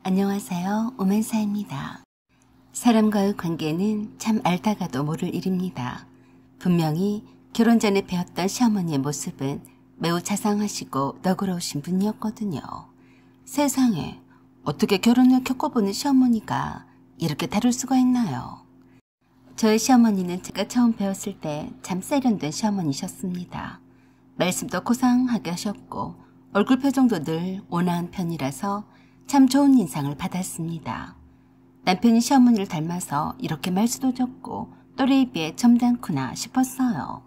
안녕하세요. 오만사입니다. 사람과의 관계는 참 알다가도 모를 일입니다. 분명히 결혼 전에 배웠던 시어머니의 모습은 매우 자상하시고 너그러우신 분이었거든요. 세상에 어떻게 결혼을 겪어보는 시어머니가 이렇게 다를 수가 있나요? 저의 시어머니는 제가 처음 배웠을 때 참 세련된 시어머니셨습니다. 말씀도 고상하게 하셨고 얼굴 표정도 늘 온화한 편이라서 참 좋은 인상을 받았습니다. 남편이 시어머니를 닮아서 이렇게 말수도 적고 또래에 비해 점잖구나 싶었어요.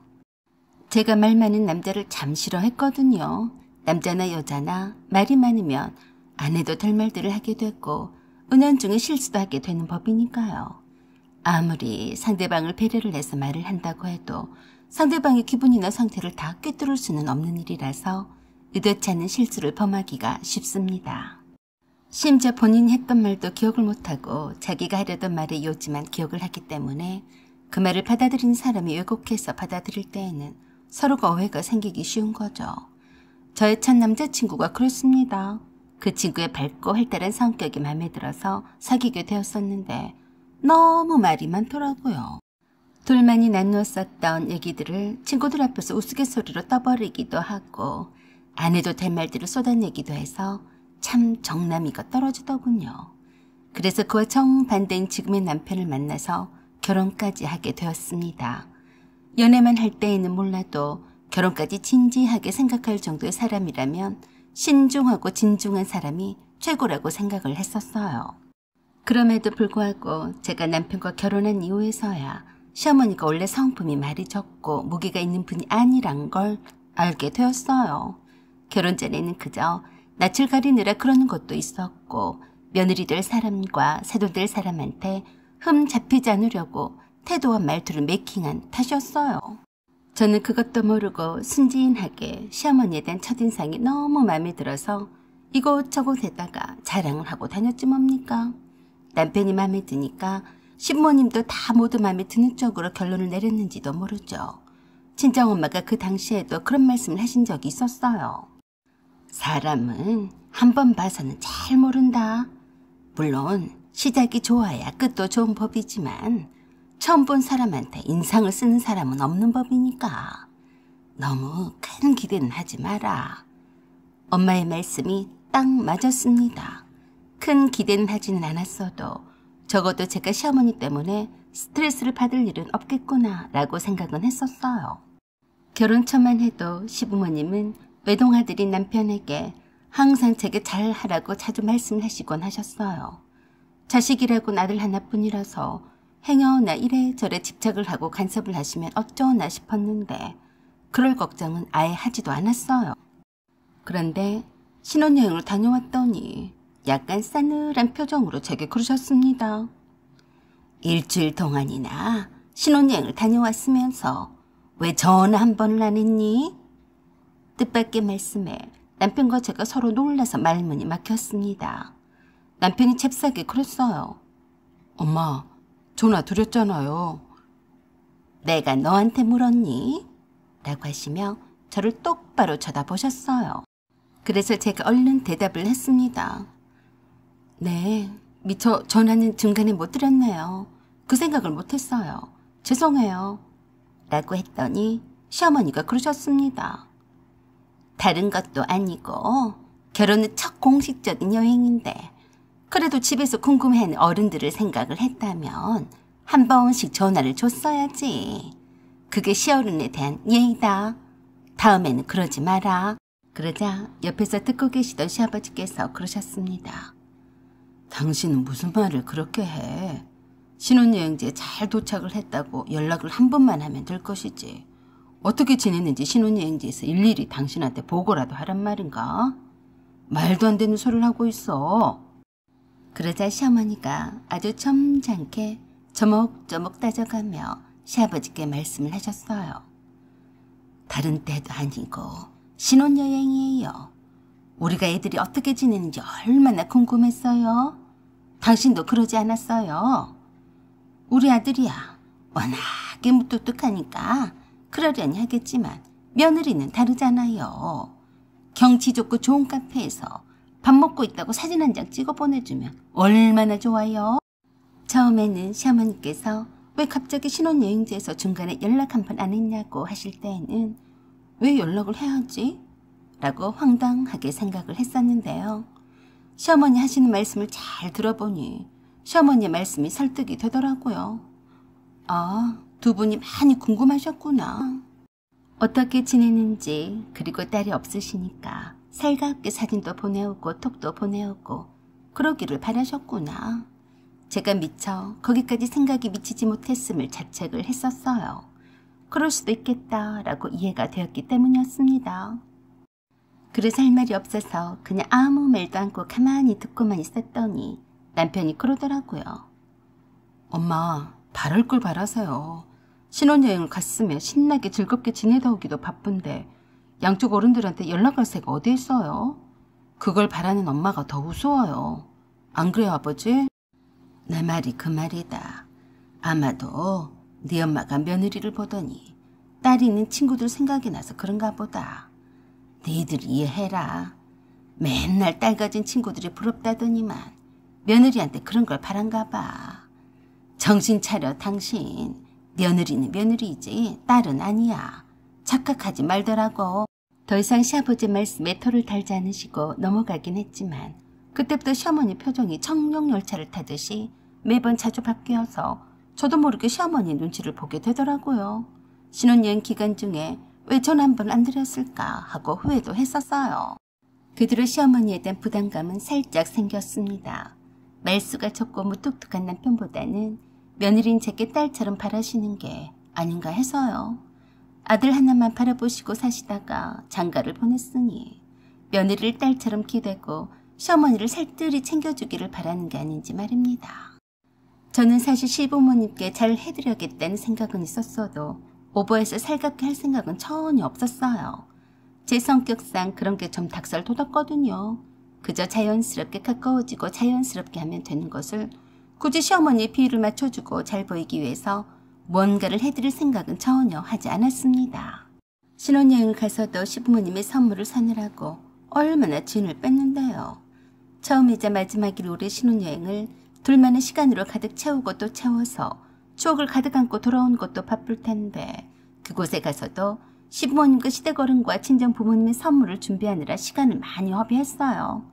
제가 말 많은 남자를 참 싫어했거든요. 남자나 여자나 말이 많으면 안 해도 될 말들을 하게 되고 은연중에 실수도 하게 되는 법이니까요. 아무리 상대방을 배려를 해서 말을 한다고 해도 상대방의 기분이나 상태를 다 꿰뚫을 수는 없는 일이라서 의도치 않은 실수를 범하기가 쉽습니다. 심지어 본인이 했던 말도 기억을 못하고 자기가 하려던 말의 요지만 기억을 하기 때문에 그 말을 받아들인 사람이 왜곡해서 받아들일 때에는 서로가 오해가 생기기 쉬운 거죠. 저의 첫 남자친구가 그랬습니다. 그 친구의 밝고 활달한 성격이 마음에 들어서 사귀게 되었었는데 너무 말이 많더라고요. 둘만이 나누었었던 얘기들을 친구들 앞에서 우스갯소리로 떠버리기도 하고 안 해도 될 말들을 쏟아내기도 해서 참 정남이가 떨어지더군요. 그래서 그와 정반대인 지금의 남편을 만나서 결혼까지 하게 되었습니다. 연애만 할 때에는 몰라도 결혼까지 진지하게 생각할 정도의 사람이라면 신중하고 진중한 사람이 최고라고 생각을 했었어요. 그럼에도 불구하고 제가 남편과 결혼한 이후에서야 시어머니가 원래 성품이 말이 적고 무게가 있는 분이 아니란 걸 알게 되었어요. 결혼 전에는 그저 낯을 가리느라 그러는 것도 있었고 며느리 될 사람과 새도 될 사람한테 흠 잡히지 않으려고 태도와 말투를 매킹한 탓이었어요. 저는 그것도 모르고 순진하게 시어머니에 대한 첫인상이 너무 마음에 들어서 이곳저곳 에다가 자랑을 하고 다녔지 뭡니까. 남편이 마음에 드니까 신부님도 다 모두 마음에 드는 쪽으로 결론을 내렸는지도 모르죠. 친정엄마가 그 당시에도 그런 말씀을 하신 적이 있었어요. 사람은 한 번 봐서는 잘 모른다. 물론 시작이 좋아야 끝도 좋은 법이지만 처음 본 사람한테 인상을 쓰는 사람은 없는 법이니까 너무 큰 기대는 하지 마라. 엄마의 말씀이 딱 맞았습니다. 큰 기대는 하지는 않았어도 적어도 제가 시어머니 때문에 스트레스를 받을 일은 없겠구나 라고 생각은 했었어요. 결혼 초만 해도 시부모님은 외동아들인 남편에게 항상 제게 잘하라고 자주 말씀하시곤 하셨어요. 자식이라고는 아들 하나뿐이라서 행여나 이래저래 집착을 하고 간섭을 하시면 어쩌나 싶었는데 그럴 걱정은 아예 하지도 않았어요. 그런데 신혼여행을 다녀왔더니 약간 싸늘한 표정으로 제게 그러셨습니다. 일주일 동안이나 신혼여행을 다녀왔으면서 왜 전화 한 번을 안 했니? 뜻밖의 말씀에 남편과 제가 서로 놀라서 말문이 막혔습니다. 남편이 잽싸게 그랬어요. 엄마, 전화 드렸잖아요. 내가 너한테 물었니? 라고 하시며 저를 똑바로 쳐다보셨어요. 그래서 제가 얼른 대답을 했습니다. 네, 미처 전화는 중간에 못 드렸네요. 그 생각을 못했어요. 죄송해요. 라고 했더니 시어머니가 그러셨습니다. 다른 것도 아니고 결혼은 첫 공식적인 여행인데 그래도 집에서 궁금해하는 어른들을 생각을 했다면 한 번씩 전화를 줬어야지. 그게 시어른에 대한 예의다. 다음에는 그러지 마라. 그러자 옆에서 듣고 계시던 시아버지께서 그러셨습니다. 당신은 무슨 말을 그렇게 해? 신혼여행지에 잘 도착을 했다고 연락을 한 번만 하면 될 것이지. 어떻게 지냈는지 신혼여행지에서 일일이 당신한테 보고라도 하란 말인가? 말도 안 되는 소리를 하고 있어. 그러자 시어머니가 아주 점잖게 저목저목 따져가며 시아버지께 말씀을 하셨어요. 다른 때도 아니고 신혼여행이에요. 우리가 애들이 어떻게 지내는지 얼마나 궁금했어요. 당신도 그러지 않았어요? 우리 아들이야 워낙에 무뚝뚝하니까 그러려니 하겠지만 며느리는 다르잖아요. 경치 좋고 좋은 카페에서 밥 먹고 있다고 사진 한 장 찍어 보내주면 얼마나 좋아요. 처음에는 시어머니께서 왜 갑자기 신혼여행지에서 중간에 연락 한 번 안 했냐고 하실 때에는 왜 연락을 해야지? 라고 황당하게 생각을 했었는데요. 시어머니 하시는 말씀을 잘 들어보니 시어머니의 말씀이 설득이 되더라고요. 아, 두 분이 많이 궁금하셨구나. 어떻게 지내는지, 그리고 딸이 없으시니까 살갑게 사진도 보내오고 톡도 보내오고 그러기를 바라셨구나. 제가 미처 거기까지 생각이 미치지 못했음을 자책을 했었어요. 그럴 수도 있겠다라고 이해가 되었기 때문이었습니다. 그래서 할 말이 없어서 그냥 아무 말도 않고 가만히 듣고만 있었더니 남편이 그러더라고요. 엄마, 바랄 걸 바라세요. 신혼여행을 갔으면 신나게 즐겁게 지내다 오기도 바쁜데 양쪽 어른들한테 연락할 새가 어디 있어요? 그걸 바라는 엄마가 더 우스워요. 안 그래요, 아버지? 내 말이 그 말이다. 아마도 네 엄마가 며느리를 보더니 딸이 있는 친구들 생각이 나서 그런가 보다. 너희들 이해해라. 맨날 딸 가진 친구들이 부럽다더니만 며느리한테 그런 걸 바란가 봐. 정신 차려 당신. 며느리는 며느리지 딸은 아니야. 착각하지 말더라고. 더 이상 시아버지 말씀에 토를 달지 않으시고 넘어가긴 했지만 그때부터 시어머니 표정이 청룡열차를 타듯이 매번 자주 바뀌어서 저도 모르게 시어머니 눈치를 보게 되더라고요. 신혼여행 기간 중에 왜 전화 한 번 안 드렸을까 하고 후회도 했었어요. 그 뒤로 시어머니에 대한 부담감은 살짝 생겼습니다. 말수가 적고 무뚝뚝한 남편보다는 며느리인 제게 딸처럼 바라시는 게 아닌가 해서요. 아들 하나만 바라보시고 사시다가 장가를 보냈으니 며느리를 딸처럼 기대고 시어머니를 살뜰히 챙겨주기를 바라는 게 아닌지 말입니다. 저는 사실 시부모님께 잘 해드려야겠다는 생각은 있었어도 오버해서 살갑게 할 생각은 전혀 없었어요. 제 성격상 그런 게 좀 닭살돋았거든요. 그저 자연스럽게 가까워지고 자연스럽게 하면 되는 것을 굳이 시어머니의 비율을 맞춰주고 잘 보이기 위해서 뭔가를 해드릴 생각은 전혀 하지 않았습니다. 신혼여행을 가서도 시부모님의 선물을 사느라고 얼마나 진을 뺐는데요. 처음이자 마지막일 우리 신혼여행을 둘만의 시간으로 가득 채우고 또 채워서 추억을 가득 안고 돌아온 것도 바쁠 텐데 그곳에 가서도 시부모님과 시댁어른과 친정 부모님의 선물을 준비하느라 시간을 많이 허비했어요.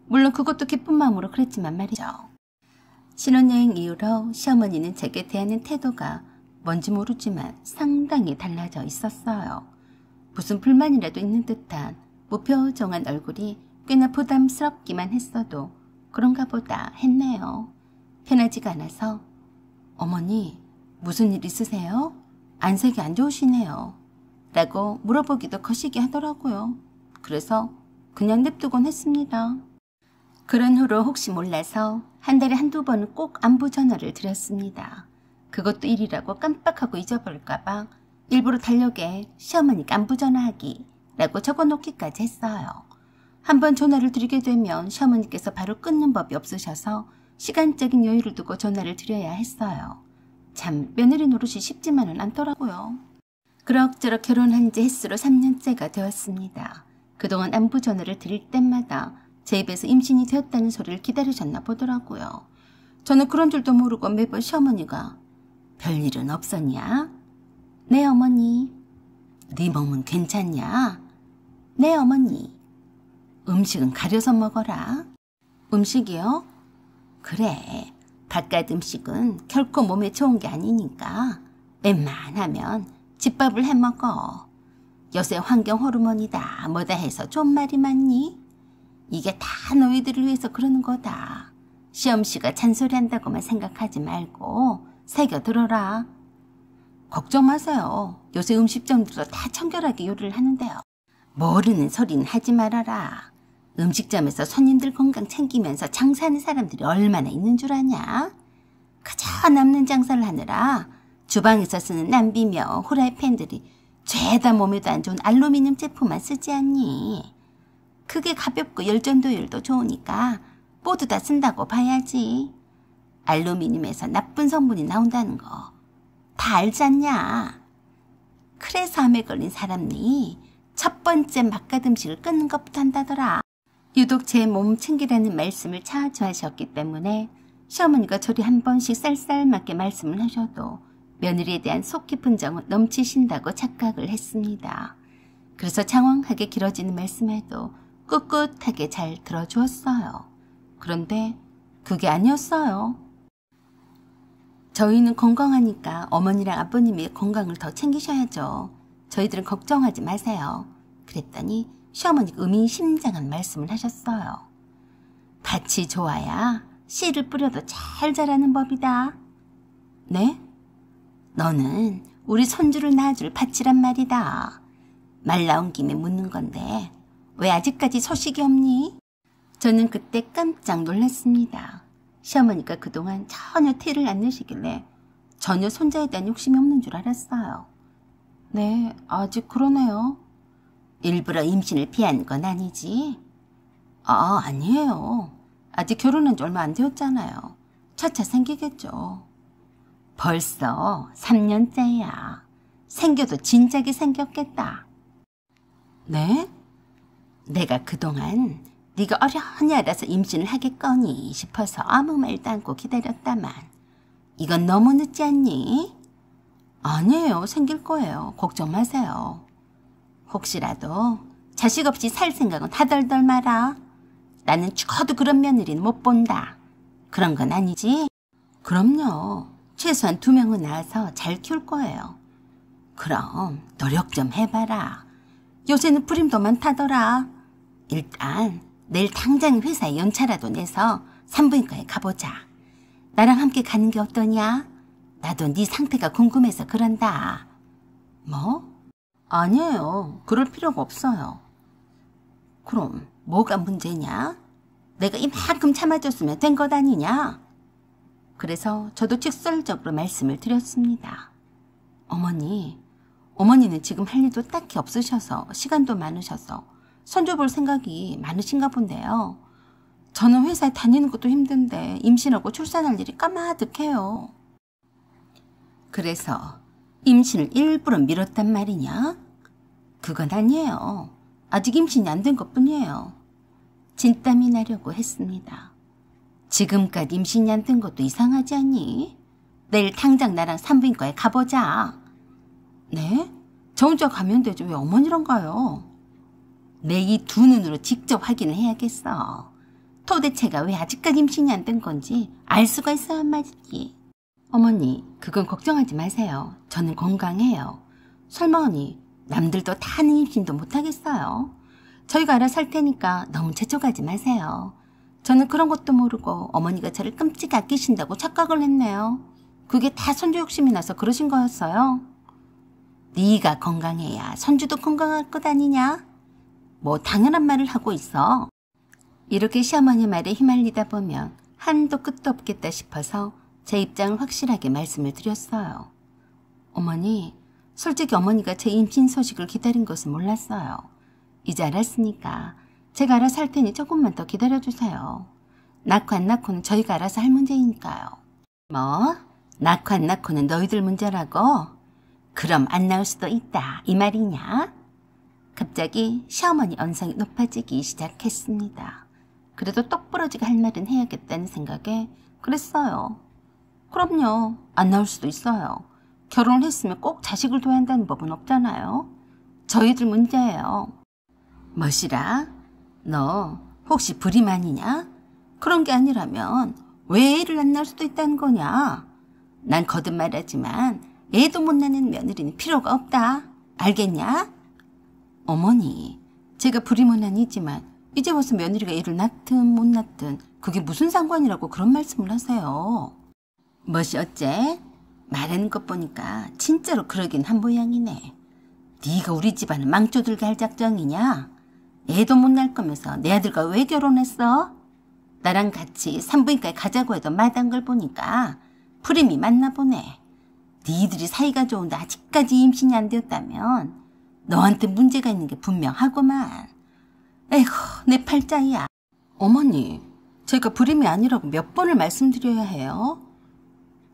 물론 그것도 기쁜 마음으로 그랬지만 말이죠. 신혼여행 이후로 시어머니는 제게 대하는 태도가 뭔지 모르지만 상당히 달라져 있었어요. 무슨 불만이라도 있는 듯한 무표정한 얼굴이 꽤나 부담스럽기만 했어도 그런가 보다 했네요. 편하지가 않아서 어머니 무슨 일 있으세요? 안색이 안 좋으시네요. 라고 물어보기도 거시기 하더라고요. 그래서 그냥 냅두곤 했습니다. 그런 후로 혹시 몰라서 한 달에 한두 번은 꼭 안부 전화를 드렸습니다. 그것도 일이라고 깜빡하고 잊어버릴까봐 일부러 달력에 시어머니께 안부 전화하기 라고 적어놓기까지 했어요. 한번 전화를 드리게 되면 시어머니께서 바로 끊는 법이 없으셔서 시간적인 여유를 두고 전화를 드려야 했어요. 참 며느리 노릇이 쉽지만은 않더라고요. 그럭저럭 결혼한 지 햇수로 3년째가 되었습니다. 그동안 안부 전화를 드릴 때마다 제 입에서 임신이 되었다는 소리를 기다리셨나 보더라고요. 저는 그런 줄도 모르고 매번 시어머니가 별일은 없었냐? 네 어머니. 네 몸은 괜찮냐? 네 어머니. 음식은 가려서 먹어라. 음식이요? 그래. 바깥 음식은 결코 몸에 좋은 게 아니니까 웬만하면 집밥을 해먹어. 요새 환경 호르몬이다 뭐다 해서 좋은 말이 많니? 이게 다 너희들을 위해서 그러는 거다. 시험씨가 잔소리한다고만 생각하지 말고 새겨 들어라. 걱정 마세요. 요새 음식점들도 다 청결하게 요리를 하는데요. 모르는 소리는 하지 말아라. 음식점에서 손님들 건강 챙기면서 장사하는 사람들이 얼마나 있는 줄 아냐? 그저 남는 장사를 하느라 주방에서 쓰는 남비며 후라이팬들이 죄다 몸에도 안 좋은 알루미늄 제품만 쓰지 않니? 그게 가볍고 열전도율도 좋으니까 모두 다 쓴다고 봐야지. 알루미늄에서 나쁜 성분이 나온다는 거 다 알지 않냐? 그래서 암에 걸린 사람이 첫 번째 맛갓 음식을 끊는 것부터 한다더라. 유독 제 몸 챙기라는 말씀을 자주 하셨기 때문에 시어머니가 저리 한 번씩 쌀쌀맞게 말씀을 하셔도 며느리에 대한 속 깊은 정은 넘치신다고 착각을 했습니다. 그래서 장황하게 길어지는 말씀에도 꿋꿋하게 잘 들어주었어요. 그런데 그게 아니었어요. 저희는 건강하니까 어머니랑 아버님의 건강을 더 챙기셔야죠. 저희들은 걱정하지 마세요. 그랬더니 시어머니가 의미심장한 말씀을 하셨어요. 밭이 좋아야 씨를 뿌려도 잘 자라는 법이다. 네? 너는 우리 손주를 낳아줄 밭이란 말이다. 말 나온 김에 묻는 건데 왜 아직까지 소식이 없니? 저는 그때 깜짝 놀랐습니다. 시어머니가 그동안 전혀 티를 안 내시길래 전혀 손자에 대한 욕심이 없는 줄 알았어요. 네, 아직 그러네요. 일부러 임신을 피한 건 아니지? 아니에요. 아직 결혼한 지 얼마 안 되었잖아요. 차차 생기겠죠. 벌써 3년째야. 생겨도 진작에 생겼겠다. 네? 내가 그동안 네가 어련히 알아서 임신을 하겠거니 싶어서 아무 말도 않고 기다렸다만 이건 너무 늦지 않니? 아니에요. 생길 거예요. 걱정 마세요. 혹시라도 자식 없이 살 생각은 하덜덜 마라. 나는 죽어도 그런 며느리는 못 본다. 그런 건 아니지? 그럼요. 최소한 2명은 낳아서 잘 키울 거예요. 그럼 노력 좀 해봐라. 요새는 불임도 많다더라. 일단 내일 당장 회사에 연차라도 내서 산부인과에 가보자. 나랑 함께 가는 게 어떠냐? 나도 네 상태가 궁금해서 그런다. 뭐? 아니에요. 그럴 필요가 없어요. 그럼 뭐가 문제냐? 내가 이만큼 참아줬으면 된 것 아니냐? 그래서 저도 직설적으로 말씀을 드렸습니다. 어머니는 지금 할 일도 딱히 없으셔서 시간도 많으셔서 손주 볼 생각이 많으신가 본데요. 저는 회사에 다니는 것도 힘든데 임신하고 출산할 일이 까마득해요. 그래서 임신을 일부러 미뤘단 말이냐? 그건 아니에요. 아직 임신이 안 된 것뿐이에요. 진땀이 나려고 했습니다. 지금까지 임신이 안 된 것도 이상하지 않니? 내일 당장 나랑 산부인과에 가보자. 네? 저 혼자 가면 되죠. 왜 어머니랑 가요? 내 이 2눈으로 직접 확인을 해야겠어. 도대체가 왜 아직까지 임신이 안 된 건지 알 수가 있어야 말이지. 어머니, 그건 걱정하지 마세요. 저는 건강해요. 설마 언니, 남들도 다 하는 임신도 못하겠어요. 저희가 알아서 할 테니까 너무 재촉하지 마세요. 저는 그런 것도 모르고 어머니가 저를 끔찍 아끼신다고 착각을 했네요. 그게 다 손주 욕심이 나서 그러신 거였어요. 네가 건강해야 손주도 건강할 것 아니냐? 뭐 당연한 말을 하고 있어. 이렇게 시어머니 말에 휘말리다 보면 한도 끝도 없겠다 싶어서 제 입장을 확실하게 말씀을 드렸어요. 어머니, 솔직히 어머니가 제 임신 소식을 기다린 것은 몰랐어요. 이제 알았으니까 제가 알아서 할 테니 조금만 더 기다려주세요. 낳고 안 낳고는 저희가 알아서 할 문제이니까요. 뭐? 낳고 안 낳고는 너희들 문제라고? 그럼 안 나올 수도 있다 이 말이냐? 갑자기 시어머니 언성이 높아지기 시작했습니다. 그래도 똑부러지게 할 말은 해야겠다는 생각에 그랬어요. 그럼요. 안 나올 수도 있어요. 결혼을 했으면 꼭 자식을 둬야 한다는 법은 없잖아요. 저희들 문제예요. 뭐시라? 너 혹시 불임 아니냐? 그런 게 아니라면 왜 애를 안 낳을 수도 있다는 거냐? 난 거듭 말하지만 애도 못 낳는 며느리는 필요가 없다. 알겠냐? 어머니, 제가 불임은 아니지만 이제 와서 며느리가 애를 낳든 못 낳든 그게 무슨 상관이라고 그런 말씀을 하세요. 뭐시 어째? 말하는 것 보니까 진짜로 그러긴 한 모양이네. 네가 우리 집안을 망쳐들게 할 작정이냐? 애도 못 낳을 거면서 내 아들과 왜 결혼했어? 나랑 같이 산부인과에 가자고 해도 마다한 걸 보니까 불임이 맞나 보네. 니들이 사이가 좋은데 아직까지 임신이 안 되었다면 너한테 문제가 있는 게 분명하구만. 에이구, 내 팔자야. 어머니, 제가 불임이 아니라고 몇 번을 말씀드려야 해요?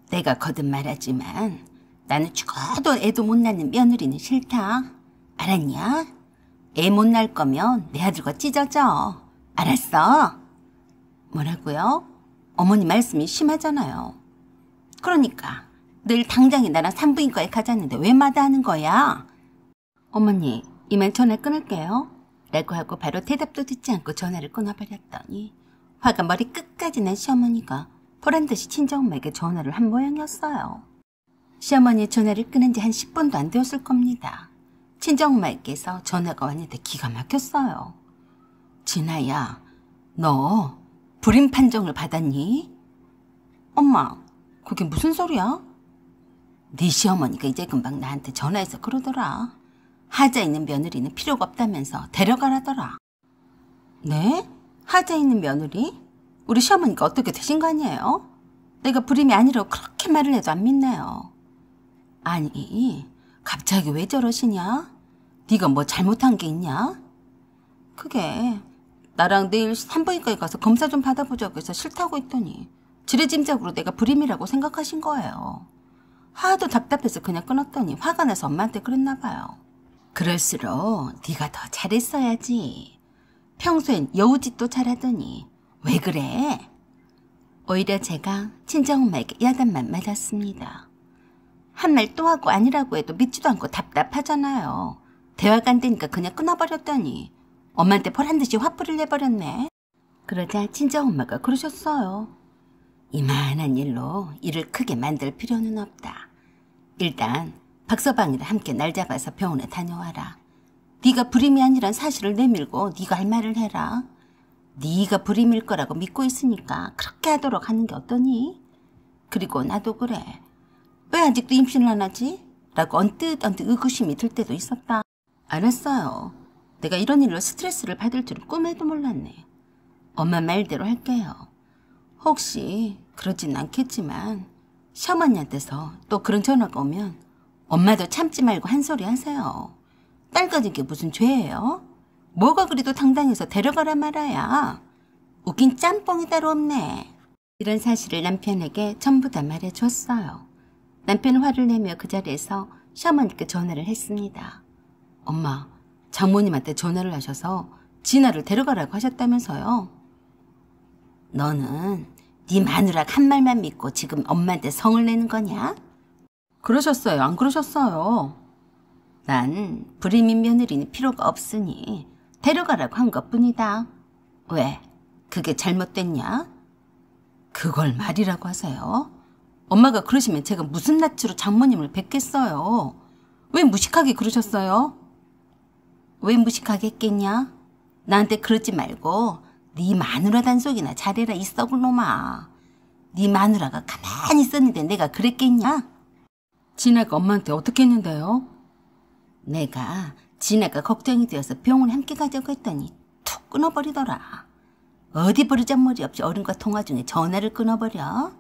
내가 거듭 말하지만 나는 죽어도 애도 못 낳는 며느리는 싫다. 알았냐? 애 못 낳을 거면 내 아들과 찢어져. 알았어. 뭐라고요? 어머니 말씀이 심하잖아요. 그러니까 내일 당장에 나랑 산부인과에 가자는데 왜 마다하는 거야? 어머니, 이만 전화 끊을게요. 라고 하고 바로 대답도 듣지 않고 전화를 끊어버렸더니 화가 머리 끝까지 난 시어머니가 보란듯이 친정엄마에게 전화를 한 모양이었어요. 시어머니의 전화를 끊은 지 한 10분도 안 되었을 겁니다. 친정엄마에게서 전화가 왔는데 기가 막혔어요. 진아야, 너 불임 판정을 받았니? 엄마, 그게 무슨 소리야? 네 시어머니가 이제 금방 나한테 전화해서 그러더라. 하자 있는 며느리는 필요가 없다면서 데려가라더라. 네? 하자 있는 며느리? 우리 시어머니가 어떻게 되신 거 아니에요? 내가 불임이 아니라고 그렇게 말을 해도 안 믿네요. 아니, 갑자기 왜 저러시냐? 네가 뭐 잘못한 게 있냐? 그게 나랑 내일 산부인과에 가서 검사 좀 받아보자고 해서 싫다고 했더니 지레짐작으로 내가 불임이라고 생각하신 거예요. 하도 답답해서 그냥 끊었더니 화가 나서 엄마한테 그랬나 봐요. 그럴수록 네가 더 잘했어야지. 평소엔 여우짓도 잘하더니 왜 그래? 오히려 제가 친정엄마에게 야단만 맞았습니다. 한 말 또 하고 아니라고 해도 믿지도 않고 답답하잖아요. 대화가 안 되니까 그냥 끊어버렸더니 엄마한테 보란듯이 화풀이를 내버렸네. 그러자 친정엄마가 그러셨어요. 이만한 일로 일을 크게 만들 필요는 없다. 일단 박서방이랑 함께 날 잡아서 병원에 다녀와라. 네가 불임이 아니란 사실을 내밀고 네가 할 말을 해라. 네가 불임일 거라고 믿고 있으니까 그렇게 하도록 하는 게 어떠니? 그리고 나도 그래. 왜 아직도 임신을 안 하지? 라고 언뜻 의구심이 들 때도 있었다. 알았어요. 내가 이런 일로 스트레스를 받을 줄은 꿈에도 몰랐네. 엄마 말대로 할게요. 혹시 그러진 않겠지만 시어머니한테서 또 그런 전화가 오면 엄마도 참지 말고 한 소리 하세요. 딸 가진 게 무슨 죄예요? 뭐가 그리도 당당해서 데려가라 말아야. 웃긴 짬뽕이 따로 없네. 이런 사실을 남편에게 전부 다 말해줬어요. 남편은 화를 내며 그 자리에서 시어머니께 전화를 했습니다. 엄마, 장모님한테 전화를 하셔서 진아를 데려가라고 하셨다면서요. 너는 네 마누라가 한 말만 믿고 지금 엄마한테 성을 내는 거냐? 그러셨어요? 안 그러셨어요? 난 불임인 며느리는 필요가 없으니 데려가라고 한 것뿐이다. 왜? 그게 잘못됐냐? 그걸 말이라고 하세요? 엄마가 그러시면 제가 무슨 낯으로 장모님을 뵙겠어요? 왜 무식하게 그러셨어요? 왜 무식하게 했겠냐? 나한테 그러지 말고 네 마누라 단속이나 잘해라 이 썩은 놈아. 네 마누라가 가만히 있었는데 내가 그랬겠냐? 진아가 엄마한테 어떻게 했는데요? 내가 진아가 걱정이 되어서 병원에 함께 가자고 했더니 툭 끊어버리더라. 어디 버르장머리 없이 어른과 통화 중에 전화를 끊어버려?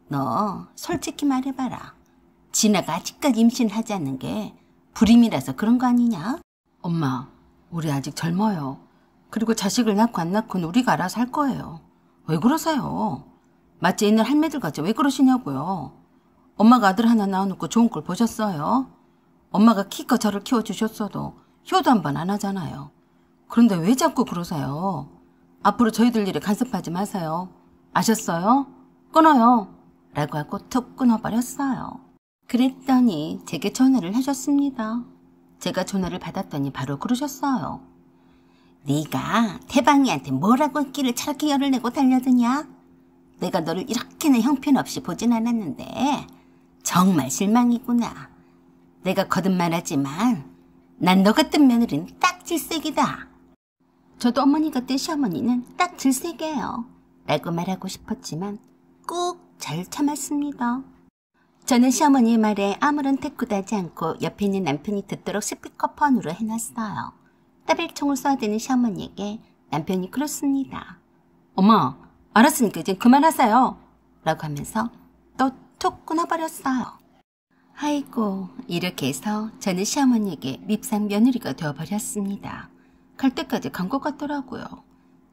너 솔직히 말해봐라. 진아가 아직까지 임신하지 않는 게 불임이라서 그런 거 아니냐? 엄마, 우리 아직 젊어요. 그리고 자식을 낳고 안 낳고는 우리가 알아서 할 거예요. 왜 그러세요? 마치 옛날 할매들같이 왜 그러시냐고요. 엄마가 아들 하나 낳아놓고 좋은 꼴 보셨어요? 엄마가 키껏 저를 키워주셨어도 효도 한 번 안 하잖아요. 그런데 왜 자꾸 그러세요? 앞으로 저희들 일에 간섭하지 마세요. 아셨어요? 끊어요. 라고 하고 툭 끊어버렸어요. 그랬더니 제게 전화를 하셨습니다. 제가 전화를 받았더니 바로 그러셨어요. 네가 태방이한테 뭐라고 했기를 저렇게 열을 내고 달려드냐? 내가 너를 이렇게나 형편없이 보진 않았는데 정말 실망이구나. 내가 거듭말하지만 난 너 같은 며느리는 딱 질색이다. 저도 어머니 같은 시어머니는 딱 질색이에요. 라고 말하고 싶었지만 꾹 잘 참았습니다. 저는 시어머니의 말에 아무런 대꾸도 하지 않고 옆에 있는 남편이 듣도록 스피커폰으로 해놨어요. 따발총을 쏘아대는 시어머니에게 남편이 그렇습니다. 엄마, 알았으니까 이제 그만하세요. 라고 하면서 또 툭 끊어버렸어요. 아이고, 이렇게 해서 저는 시어머니에게 밉상 며느리가 되어버렸습니다. 갈 때까지 간 것 같더라고요.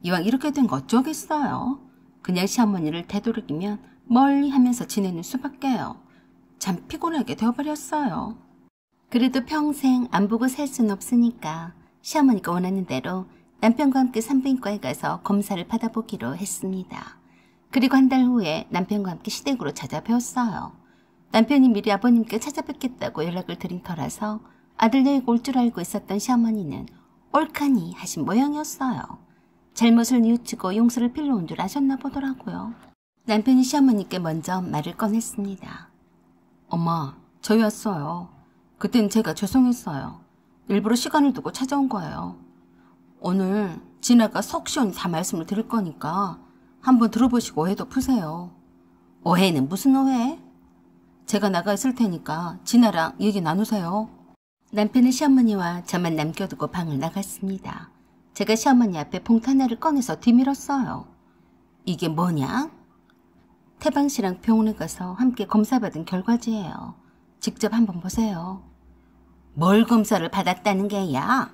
이왕 이렇게 된 거 어쩌겠어요. 그냥 시어머니를 되도록이면 멀리 하면서 지내는 수밖에요. 참 피곤하게 되어버렸어요. 그래도 평생 안 보고 살 순 없으니까 시어머니가 원하는 대로 남편과 함께 산부인과에 가서 검사를 받아보기로 했습니다. 그리고 한 달 후에 남편과 함께 시댁으로 찾아뵈었어요. 남편이 미리 아버님께 찾아뵙겠다고 연락을 드린 터라서 아들 여행 올 줄 알고 있었던 시어머니는 옳카니 하신 모양이었어요. 잘못을 뉘우치고 용서를 빌러 온 줄 아셨나 보더라고요. 남편이 시어머니께 먼저 말을 꺼냈습니다. 엄마, 저희 왔어요. 그땐 제가 죄송했어요. 일부러 시간을 두고 찾아온 거예요. 오늘 진아가 속 시원히 다 말씀을 드릴 거니까 한번 들어보시고 오해도 푸세요. 오해는 무슨 오해? 제가 나가 있을 테니까 진아랑 얘기 나누세요. 남편은 시어머니와 저만 남겨두고 방을 나갔습니다. 제가 시어머니 앞에 봉투 하나를 꺼내서 뒤밀었어요. 이게 뭐냐? 태방씨랑 병원에 가서 함께 검사받은 결과지예요. 직접 한번 보세요. 뭘 검사를 받았다는 게야?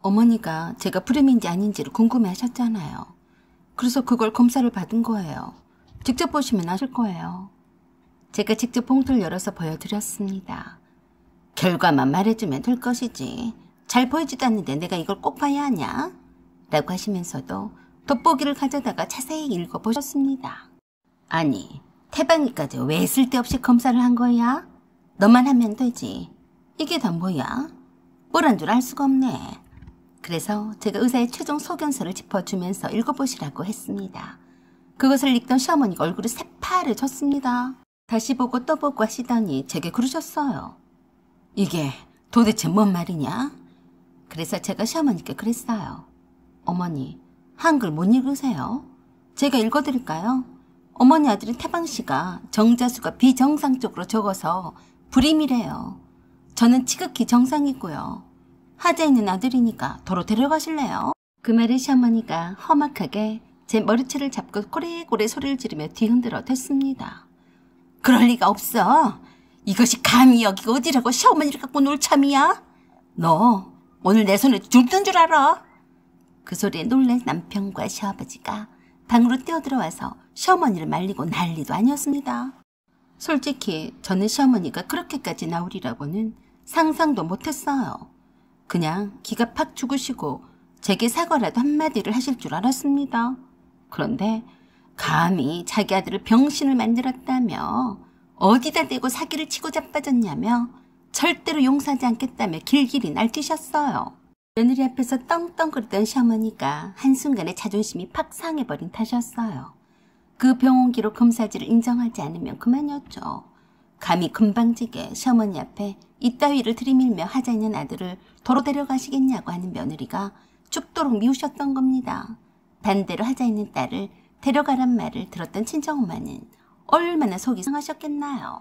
어머니가 제가 불임인지 아닌지를 궁금해하셨잖아요. 그래서 그걸 검사를 받은 거예요. 직접 보시면 아실 거예요. 제가 직접 봉투를 열어서 보여드렸습니다. 결과만 말해주면 될 것이지. 잘 보이지도 않는데 내가 이걸 꼭 봐야 하냐? 라고 하시면서도 돋보기를 가져다가 자세히 읽어보셨습니다. 아니, 태방이까지 왜 쓸데없이 검사를 한 거야? 너만 하면 되지. 이게 다 뭐야? 뭐란 줄 알 수가 없네. 그래서 제가 의사의 최종 소견서를 짚어주면서 읽어보시라고 했습니다. 그것을 읽던 시어머니가 얼굴이 새파래졌습니다. 다시 보고 또 보고 하시더니 제게 그러셨어요. 이게 도대체 뭔 말이냐? 그래서 제가 시어머니께 그랬어요. 어머니, 한글 못 읽으세요? 제가 읽어드릴까요? 어머니 아들인 태방씨가 정자수가 비정상적으로 적어서 불임이래요. 저는 지극히 정상이고요. 하자 있는 아들이니까 도로 데려가실래요? 그 말에 시어머니가 험악하게 제 머리채를 잡고 꼬레꼬레 소리를 지르며 뒤흔들어 댔습니다. 그럴 리가 없어. 이것이 감히 여기 어디라고 시어머니를 갖고 놀 참이야? 너 오늘 내 손에 죽는 줄 알아? 그 소리에 놀란 남편과 시아버지가 방으로 뛰어들어와서 시어머니를 말리고 난리도 아니었습니다. 솔직히 저는 시어머니가 그렇게까지 나오리라고는 상상도 못했어요. 그냥 기가 팍 죽으시고 제게 사과라도 한마디를 하실 줄 알았습니다. 그런데 감히 자기 아들을 병신을 만들었다며 어디다 대고 사기를 치고 자빠졌냐며 절대로 용서하지 않겠다며 길길이 날뛰셨어요. 며느리 앞에서 떵떵거리던 시어머니가 한순간에 자존심이 팍 상해버린 탓이었어요. 그 병원 기록 검사지를 인정하지 않으면 그만이었죠. 감히 금방지게 시어머니 앞에 이따위를 들이밀며 하자 있는 아들을 도로 데려가시겠냐고 하는 며느리가 죽도록 미우셨던 겁니다. 반대로 하자 있는 딸을 데려가란 말을 들었던 친정엄마는 얼마나 속이 상하셨겠나요.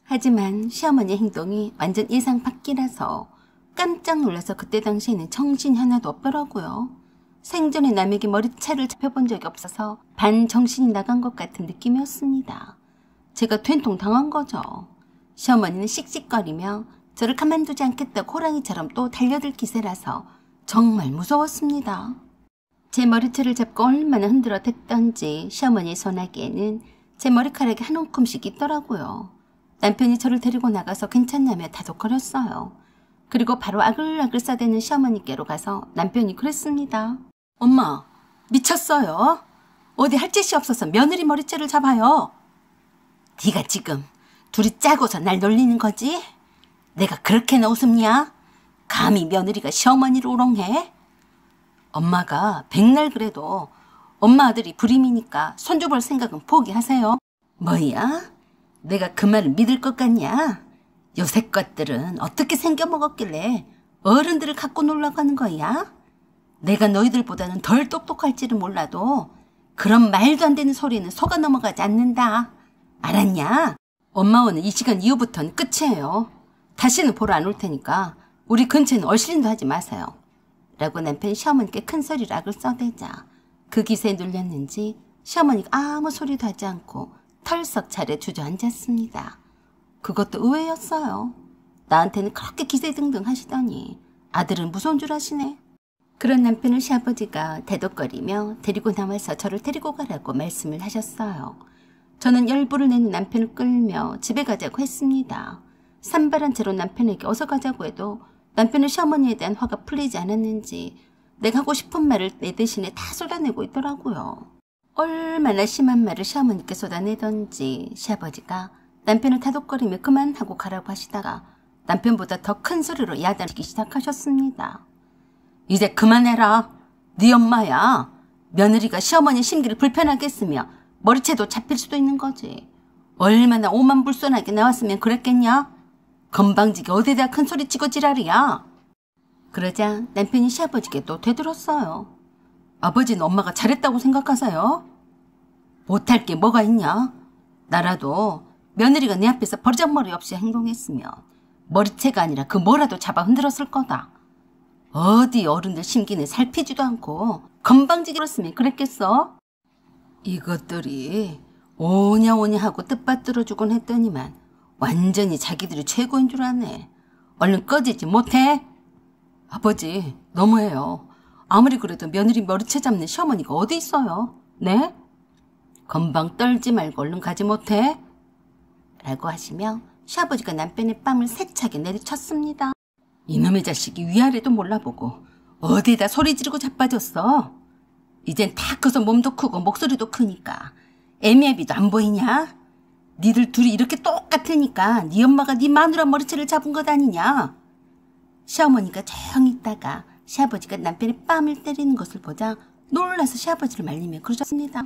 하지만 시어머니의 행동이 완전 예상 밖이라서 깜짝 놀라서 그때 당시에는 정신이 하나도 없더라고요. 생전에 남에게 머리채를 잡혀본 적이 없어서 반정신이 나간 것 같은 느낌이었습니다. 제가 된통 당한 거죠. 시어머니는 씩씩거리며 저를 가만두지 않겠다고 호랑이처럼 또 달려들 기세라서 정말 무서웠습니다. 제 머리채를 잡고 얼마나 흔들어 댔던지 시어머니의 손아귀에는 제 머리카락이 한 움큼씩 있더라고요. 남편이 저를 데리고 나가서 괜찮냐며 다독거렸어요. 그리고 바로 아글아글 싸대는 시어머니께로 가서 남편이 그랬습니다. 엄마, 미쳤어요? 어디 할 짓이 없어서 며느리 머리채를 잡아요. 네가 지금 둘이 짜고서 날 놀리는 거지? 내가 그렇게나 웃음냐? 감히 며느리가 시어머니를 우롱해? 엄마가 백날 그래도 엄마 아들이 불임이니까 손주 볼 생각은 포기하세요. 뭐야? 내가 그 말을 믿을 것 같냐? 요새 것들은 어떻게 생겨먹었길래 어른들을 갖고 놀라고 하는 거야? 내가 너희들보다는 덜 똑똑할지는 몰라도 그런 말도 안 되는 소리는 속아 넘어가지 않는다. 알았냐? 엄마 오늘 이 시간 이후부터는 끝이에요. 다시는 보러 안 올 테니까 우리 근처에는 얼씬도 하지 마세요. 라고 남편이 시어머니께 큰 소리로 악을 써대자 그 기세에 눌렸는지 시어머니가 아무 소리도 하지 않고 털썩 자리에 주저앉았습니다. 그것도 의외였어요. 나한테는 그렇게 기세등등 하시더니 아들은 무서운 줄 아시네. 그런 남편을 시아버지가 대독거리며 데리고 나와서 저를 데리고 가라고 말씀을 하셨어요. 저는 열불을 내는 남편을 끌며 집에 가자고 했습니다. 산발한 채로 남편에게 어서 가자고 해도 남편은 시어머니에 대한 화가 풀리지 않았는지 내가 하고 싶은 말을 내 대신에 다 쏟아내고 있더라고요. 얼마나 심한 말을 시어머니께 쏟아내던지 시아버지가 남편을 타독거리며 그만하고 가라고 하시다가 남편보다 더 큰 소리로 야단치기 시작하셨습니다. 이제 그만해라. 네 엄마야. 며느리가 시어머니 심기를 불편하게 했으며 머리채도 잡힐 수도 있는 거지. 얼마나 오만불손하게 나왔으면 그랬겠냐? 건방지게 어디다 큰 소리 치고 지랄이야. 그러자 남편이 시아버지께 또 되들었어요. 아버지는 엄마가 잘했다고 생각하세요? 못할 게 뭐가 있냐? 나라도 며느리가 내 앞에서 버르장머리 없이 행동했으면 머리채가 아니라 그 뭐라도 잡아 흔들었을 거다. 어디 어른들 심기는 살피지도 않고 건방지게 굴었으면 그랬겠어? 이것들이 오냐오냐 하고 뜻받들어주곤 했더니만 완전히 자기들이 최고인 줄 아네. 얼른 꺼지지 못해? 아버지 너무해요. 아무리 그래도 며느리 머리채 잡는 시어머니가 어디 있어요? 네? 건방 떨지 말고 얼른 가지 못해? 라고 하시며 시아버지가 남편의 뺨을 세차게 내리쳤습니다. 이놈의 자식이 위아래도 몰라보고 어디에다 소리 지르고 자빠졌어? 이젠 다 커서 몸도 크고 목소리도 크니까 애미애비도 안 보이냐? 니들 둘이 이렇게 똑같으니까 네 엄마가 네 마누라 머리채를 잡은 것 아니냐? 시어머니가 조용히 있다가 시아버지가 남편의 뺨을 때리는 것을 보자 놀라서 시아버지를 말리며 그러셨습니다.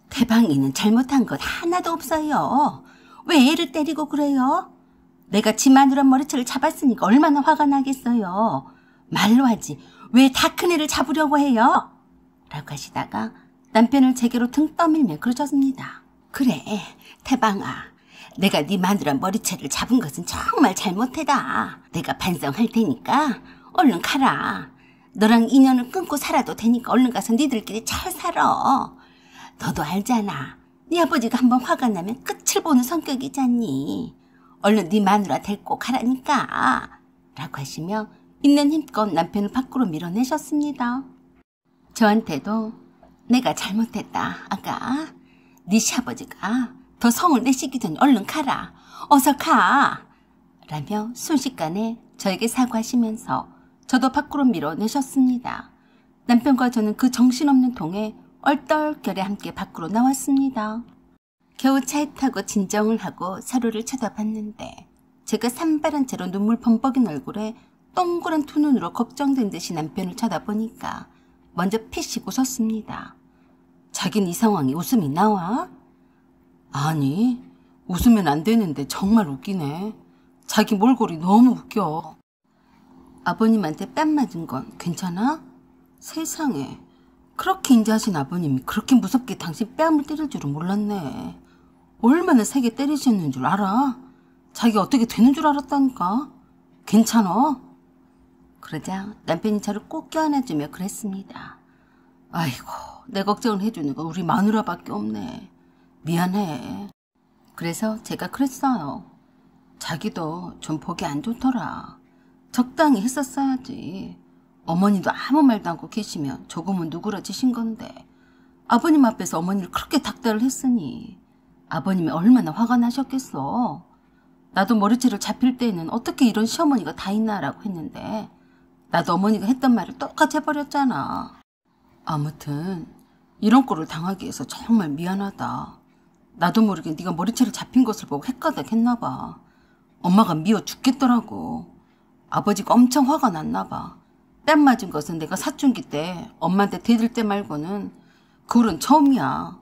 태방이는 잘못한 것 하나도 없어요. 왜 애를 때리고 그래요? 내가 지 마누라 머리채를 잡았으니까 얼마나 화가 나겠어요. 말로 하지 왜 다 큰 애를 잡으려고 해요? 라고 하시다가 남편을 제게로 등 떠밀며 그러셨습니다. 그래 태방아, 내가 네 마누라 머리채를 잡은 것은 정말 잘못했다. 내가 반성할 테니까 얼른 가라. 너랑 인연을 끊고 살아도 되니까 얼른 가서 니들끼리 잘 살아. 너도 알잖아. 네 아버지가 한번 화가 나면 끝을 보는 성격이잖니. 얼른 네 마누라 데리고 가라니까. 라고 하시며 있는 힘껏 남편을 밖으로 밀어내셨습니다. 저한테도 내가 잘못했다 아가. 네 시아버지가 더 성을 내시기 전에 얼른 가라. 어서 가. 라며 순식간에 저에게 사과하시면서 저도 밖으로 밀어내셨습니다. 남편과 저는 그 정신없는 통에 얼떨결에 함께 밖으로 나왔습니다. 겨우 차에 타고 진정을 하고 서로를 쳐다봤는데 제가 산발한 채로 눈물 범벅인 얼굴에 동그란 두 눈으로 걱정된 듯이 남편을 쳐다보니까 먼저 피식 웃었습니다. 자긴 이 상황에 웃음이 나와? 아니, 웃으면 안 되는데 정말 웃기네. 자기 몰골이 너무 웃겨. 아버님한테 뺨 맞은 건 괜찮아? 세상에, 그렇게 인자하신 아버님이 그렇게 무섭게 당신 뺨을 때릴 줄은 몰랐네. 얼마나 세게 때리셨는 줄 알아? 자기 어떻게 되는 줄 알았다니까. 괜찮아? 그러자 남편이 저를 꼭 껴안아주며 그랬습니다. 아이고, 내 걱정을 해주는 건 우리 마누라밖에 없네. 미안해. 그래서 제가 그랬어요. 자기도 좀 보기 안 좋더라. 적당히 했었어야지. 어머니도 아무 말도 않고 계시면 조금은 누그러지신 건데 아버님 앞에서 어머니를 그렇게 닥달을 했으니 아버님이 얼마나 화가 나셨겠어. 나도 머리채를 잡힐 때에는 어떻게 이런 시어머니가 다 있나라고 했는데 나도 어머니가 했던 말을 똑같이 해버렸잖아. 아무튼 이런 꼴을 당하게 해서 정말 미안하다. 나도 모르게 네가 머리채를 잡힌 것을 보고 헷가닥했나 봐. 엄마가 미워 죽겠더라고. 아버지가 엄청 화가 났나 봐. 뺨 맞은 것은 내가 사춘기 때 엄마한테 대들 때 말고는 그 후로는 처음이야.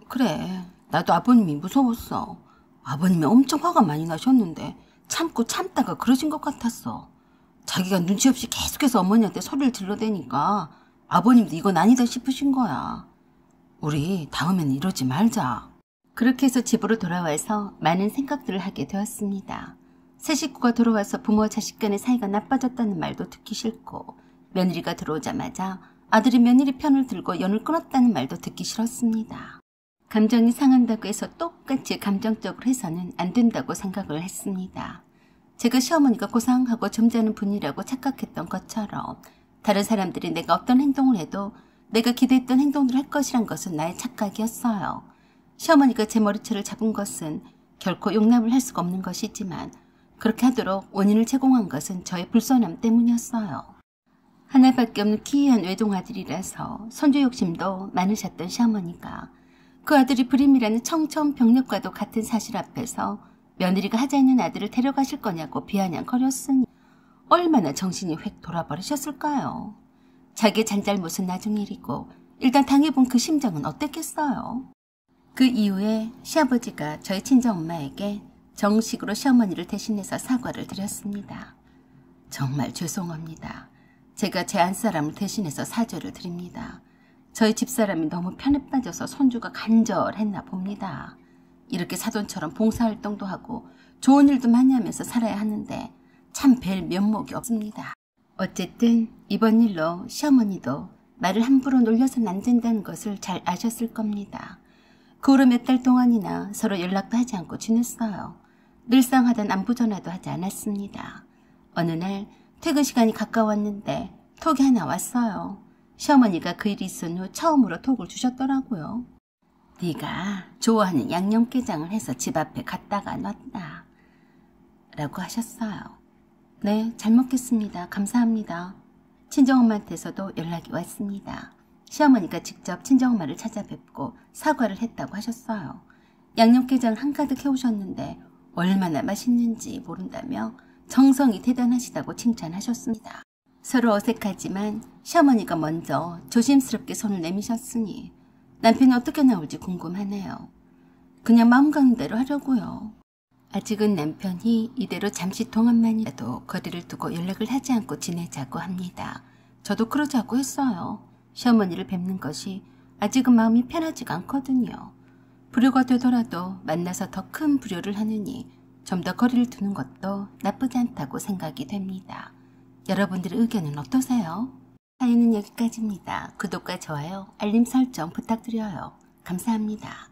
그래, 나도 아버님이 무서웠어. 아버님이 엄청 화가 많이 나셨는데 참고 참다가 그러신 것 같았어. 자기가 눈치 없이 계속해서 어머니한테 소리를 질러대니까 아버님도 이건 아니다 싶으신 거야. 우리 다음에는 이러지 말자. 그렇게 해서 집으로 돌아와서 많은 생각들을 하게 되었습니다. 새 식구가 들어와서 부모와 자식 간의 사이가 나빠졌다는 말도 듣기 싫고 며느리가 들어오자마자 아들이 며느리 편을 들고 연을 끊었다는 말도 듣기 싫었습니다. 감정이 상한다고 해서 똑같이 감정적으로 해서는 안 된다고 생각을 했습니다. 제가 시어머니가 고상하고 점잖은 분이라고 착각했던 것처럼 다른 사람들이 내가 어떤 행동을 해도 내가 기대했던 행동을 할 것이란 것은 나의 착각이었어요. 시어머니가 제 머리채를 잡은 것은 결코 용납을 할 수가 없는 것이지만 그렇게 하도록 원인을 제공한 것은 저의 불손함 때문이었어요. 하나밖에 없는 기이한 외동아들이라서 손주 욕심도 많으셨던 시어머니가 그 아들이 불임이라는 청천벽력과도 같은 사실 앞에서 며느리가 하자 있는 아들을 데려가실 거냐고 비아냥거렸으니 얼마나 정신이 획 돌아버리셨을까요? 자기의 잔잘못은 나중 일이고 일단 당해본 그 심정은 어땠겠어요? 그 이후에 시아버지가 저희 친정엄마에게 정식으로 시어머니를 대신해서 사과를 드렸습니다. 정말 죄송합니다. 제가 제 안사람을 대신해서 사죄를 드립니다. 저희 집사람이 너무 편에 빠져서 손주가 간절했나 봅니다. 이렇게 사돈처럼 봉사활동도 하고 좋은 일도 많이 하면서 살아야 하는데 참 뵐 면목이 없습니다. 어쨌든 이번 일로 시어머니도 말을 함부로 놀려서는 안 된다는 것을 잘 아셨을 겁니다. 그 후로 몇 달 동안이나 서로 연락도 하지 않고 지냈어요. 늘상 하던 안부 전화도 하지 않았습니다. 어느 날 퇴근 시간이 가까웠는데 톡이 하나 왔어요. 시어머니가 그 일이 있은 후 처음으로 톡을 주셨더라고요. 네가 좋아하는 양념게장을 해서 집 앞에 갖다가 놨다 라고 하셨어요. 네, 잘 먹겠습니다. 감사합니다. 친정엄마한테서도 연락이 왔습니다. 시어머니가 직접 친정엄마를 찾아뵙고 사과를 했다고 하셨어요. 양념게장을 한가득 해오셨는데 얼마나 맛있는지 모른다며 정성이 대단하시다고 칭찬하셨습니다. 서로 어색하지만 시어머니가 먼저 조심스럽게 손을 내미셨으니 남편이 어떻게 나올지 궁금하네요. 그냥 마음 가는 대로 하려고요. 아직은 남편이 이대로 잠시 동안만이라도 거리를 두고 연락을 하지 않고 지내자고 합니다. 저도 그러자고 했어요. 시어머니를 뵙는 것이 아직은 마음이 편하지가 않거든요. 불효가 되더라도 만나서 더 큰 불효를 하느니 좀 더 거리를 두는 것도 나쁘지 않다고 생각이 됩니다. 여러분들의 의견은 어떠세요? 사연은 여기까지입니다. 구독과 좋아요, 알림 설정 부탁드려요. 감사합니다.